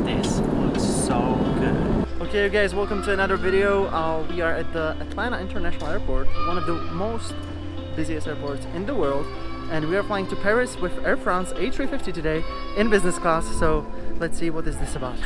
This looks so good. Okay guys, welcome to another video. We are at the Atlanta International Airport, one of the most busiest airports in the world, and we are flying to Paris with Air France A350 today in business class. So let's see what is this about.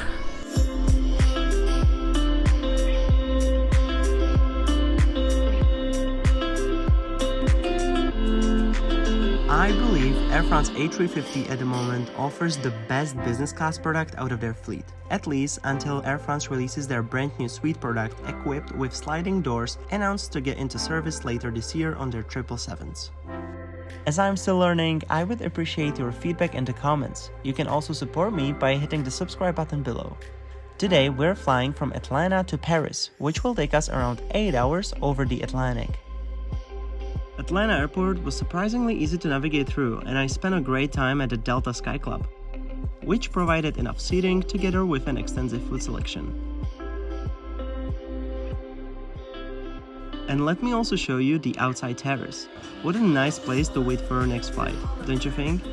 I believe Air France A350 at the moment offers the best business class product out of their fleet, at least until Air France releases their brand new suite product equipped with sliding doors, announced to get into service later this year on their 777s. As I'm still learning, I would appreciate your feedback in the comments. You can also support me by hitting the subscribe button below. Today we're flying from Atlanta to Paris, which will take us around 8 hours over the Atlantic. Atlanta Airport was surprisingly easy to navigate through, and I spent a great time at the Delta Sky Club, which provided enough seating together with an extensive food selection. And let me also show you the outside terrace. What a nice place to wait for our next flight, don't you think?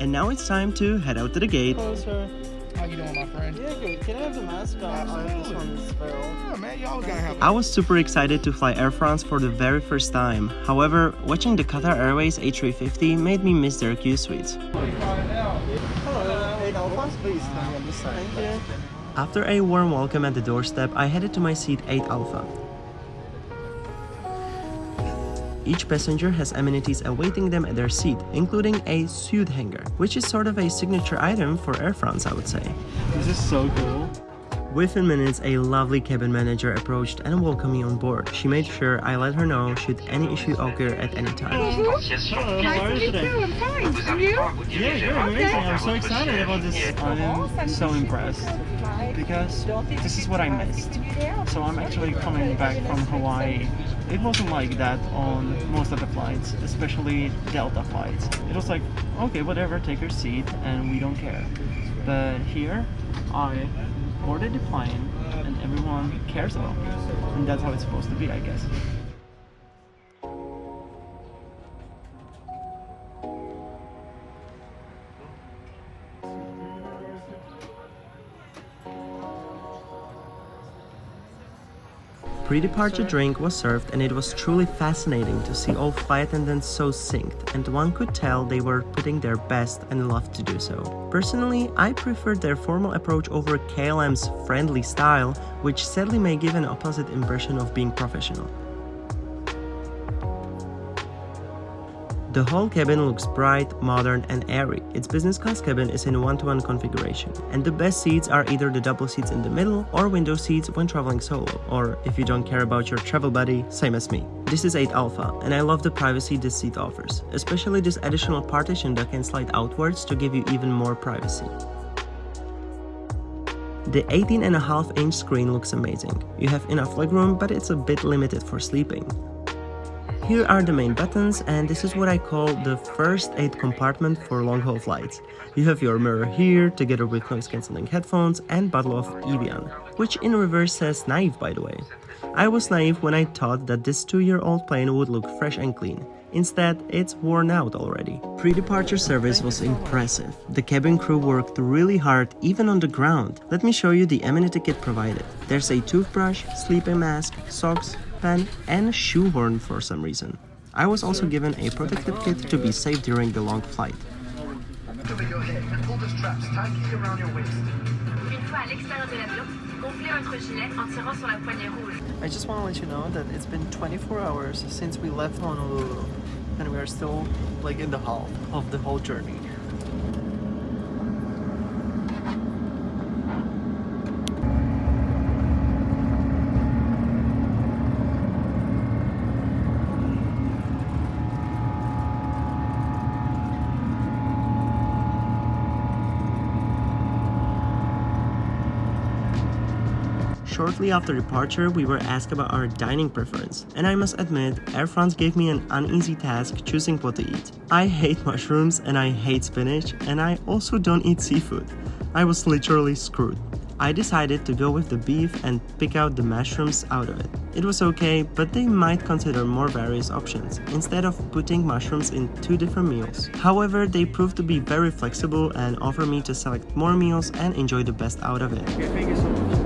And now it's time to head out to the gate. Hello, sir. How you doing, my friend? Yeah, good. Can I have the mask? This one is feral. Yeah, man, y'all gotta have. I was super excited to fly Air France for the very first time. However, watching the Qatar Airways A350 made me miss their queue suites. Hello. 8 Alphas, please. Thank you. After a warm welcome at the doorstep, I headed to my seat 8 Alpha. Each passenger has amenities awaiting them at their seat, including a suit hanger, which is sort of a signature item for Air France, I would say. This is so cool. Within minutes, a lovely cabin manager approached and welcomed me on board. She made sure I let her know should any issue occur at any time. Hello, how are you today? I'm fine. And you? Yeah, you're amazing. I'm so excited about this. I'm so impressed because this is what I missed. So I'm actually coming back from Hawaii. It wasn't like that on most of the flights, especially Delta flights. It was like, okay, whatever, take your seat and we don't care. But here, I boarded the plane and everyone cares about me. And that's how it's supposed to be, I guess. Pre-departure drink was served, and it was truly fascinating to see all flight attendants so synced, and one could tell they were putting their best and loved to do so. Personally, I preferred their formal approach over KLM's friendly style, which sadly may give an opposite impression of being professional. The whole cabin looks bright, modern and airy. Its business class cabin is in 1-to-1 configuration, and the best seats are either the double seats in the middle or window seats when traveling solo, or if you don't care about your travel buddy, same as me. This is 8 Alpha, and I love the privacy this seat offers, especially this additional partition that can slide outwards to give you even more privacy. The 18.5-inch screen looks amazing. You have enough legroom, but it's a bit limited for sleeping. Here are the main buttons, and this is what I call the first aid compartment for long-haul flights. You have your mirror here, together with noise-cancelling headphones and bottle of Evian, which in reverse says naive, by the way. I was naive when I thought that this 2-year-old plane would look fresh and clean. Instead, it's worn out already. Pre-departure service was impressive. The cabin crew worked really hard, even on the ground. Let me show you the amenity kit provided. There's a toothbrush, sleeping mask, socks, pen and shoehorn for some reason. I was also given a protective kit to be safe during the long flight. Over your head and pull the straps tightly around your waist. I just want to let you know that it's been 24 hours since we left Honolulu, and we are still like in the half of the whole journey. Shortly after departure, we were asked about our dining preference, and I must admit, Air France gave me an uneasy task choosing what to eat. I hate mushrooms and I hate spinach, and I also don't eat seafood. I was literally screwed. I decided to go with the beef and pick out the mushrooms out of it. It was okay, but they might consider more various options, instead of putting mushrooms in 2 different meals. However, they proved to be very flexible and offer me to select more meals and enjoy the best out of it. Okay, thank you so much.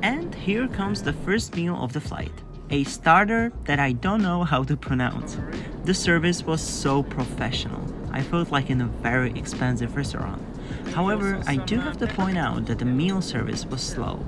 And here comes the first meal of the flight. A starter that I don't know how to pronounce. The service was so professional. I felt like in a very expensive restaurant. However, I do have to point out that the meal service was slow.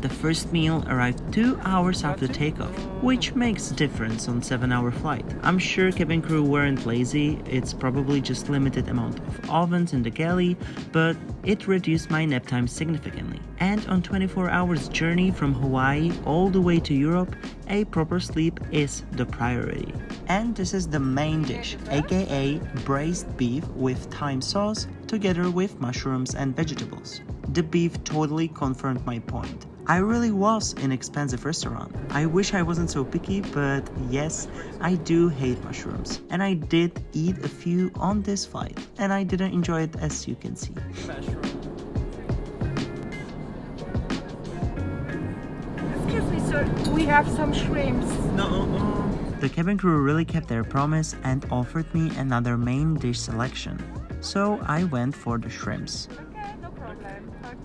The first meal arrived 2 hours after takeoff, which makes a difference on 7-hour flight. I'm sure cabin crew weren't lazy, it's probably just limited amount of ovens in the galley, but it reduced my nap time significantly. And on 24 hours journey from Hawaii all the way to Europe, a proper sleep is the priority. And this is the main dish, aka braised beef with thyme sauce together with mushrooms and vegetables. The beef totally confirmed my point. I really was in an expensive restaurant. I wish I wasn't so picky, but yes, I do hate mushrooms. And I did eat a few on this flight, and I didn't enjoy it, as you can see. Excuse me, sir. We have some shrimps. The cabin crew really kept their promise and offered me another main dish selection. So I went for the shrimps. Okay, no problem. Okay.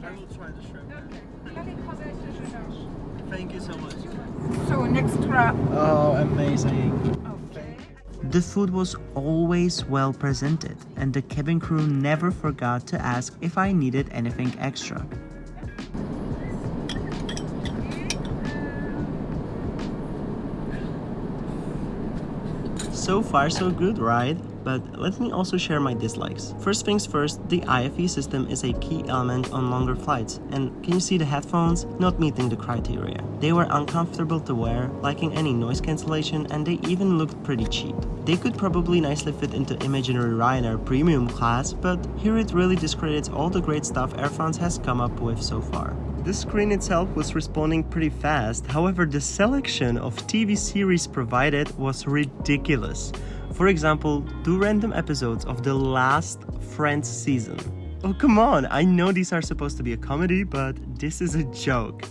I will try the shrimp. Okay. Thank you so much. So an extra. Oh, amazing. Okay. The food was always well presented, and the cabin crew never forgot to ask if I needed anything extra. So far so good, right? But let me also share my dislikes. First things first, the IFE system is a key element on longer flights, and can you see the headphones? Not meeting the criteria. They were uncomfortable to wear, lacking any noise cancellation, and they even looked pretty cheap. They could probably nicely fit into imaginary Ryanair premium class, but here it really discredits all the great stuff Air France has come up with so far. The screen itself was responding pretty fast, however the selection of TV series provided was ridiculous. For example, 2 random episodes of the last Friends season. Oh come on, I know these are supposed to be a comedy, but this is a joke.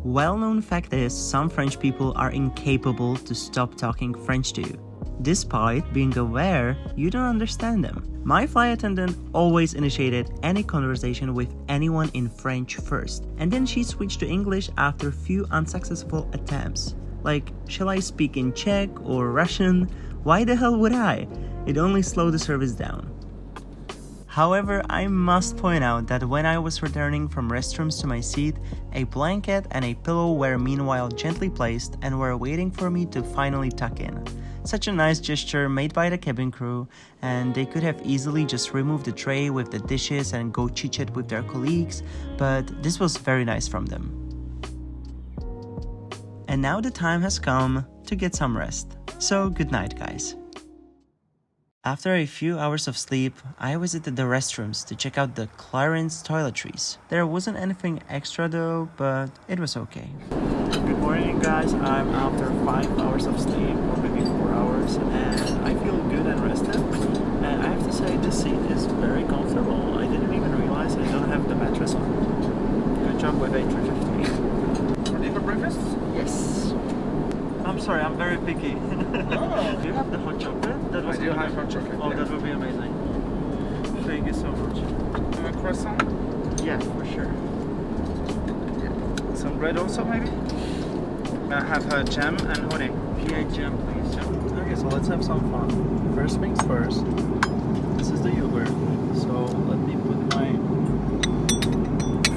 Well-known fact is, some French people are incapable to stop talking French to you. Despite being aware, you don't understand them. My flight attendant always initiated any conversation with anyone in French first, and then she switched to English after a few unsuccessful attempts. Like, shall I speak in Czech or Russian? Why the hell would I? It only slowed the service down. However, I must point out that when I was returning from restrooms to my seat, a blanket and a pillow were meanwhile gently placed and were waiting for me to finally tuck in. Such a nice gesture made by the cabin crew, and they could have easily just removed the tray with the dishes and go chit-chat with their colleagues, but this was very nice from them. And now the time has come to get some rest. So good night, guys. After a few hours of sleep, I visited the restrooms to check out the Clarence toiletries. There wasn't anything extra though, but it was okay. Good morning, guys. I'm after 5 hours of sleep, or maybe 4 hours, and I feel good and rested. And I have to say, this seat is very comfortable. I didn't even realize I don't have the mattress on. Good job with A350. Ready for breakfast? Yes. I'm sorry, I'm very picky. Oh. Do you have the hot chocolate? That was I do good. have hot chocolate. Oh, yeah. that would be amazing. Thank you so much. Croissant? Yeah, for sure. Some bread also, maybe? I have jam and honey. Yeah, jam, please. Jam. Okay, so let's have some fun. First things first. This is the yogurt. So let me put my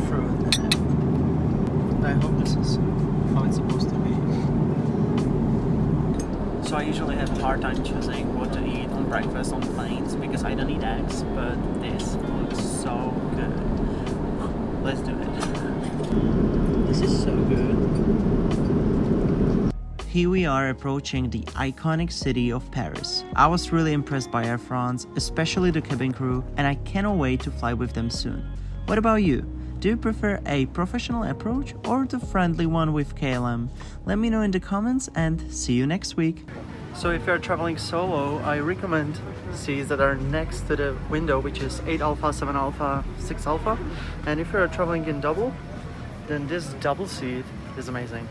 fruit in it. I hope this is how it's supposed to be. So I usually have a hard time choosing what to eat on breakfast on planes because I don't eat eggs, but this looks so good. Let's do it. This is so good. Here we are approaching the iconic city of Paris. I was really impressed by Air France, especially the cabin crew, and I cannot wait to fly with them soon. What about you? Do you prefer a professional approach or the friendly one with KLM? Let me know in the comments and see you next week. So if you're traveling solo, I recommend seats that are next to the window, which is 8 alpha, 7 alpha, 6 alpha. And if you're traveling in double, then this double seat is amazing.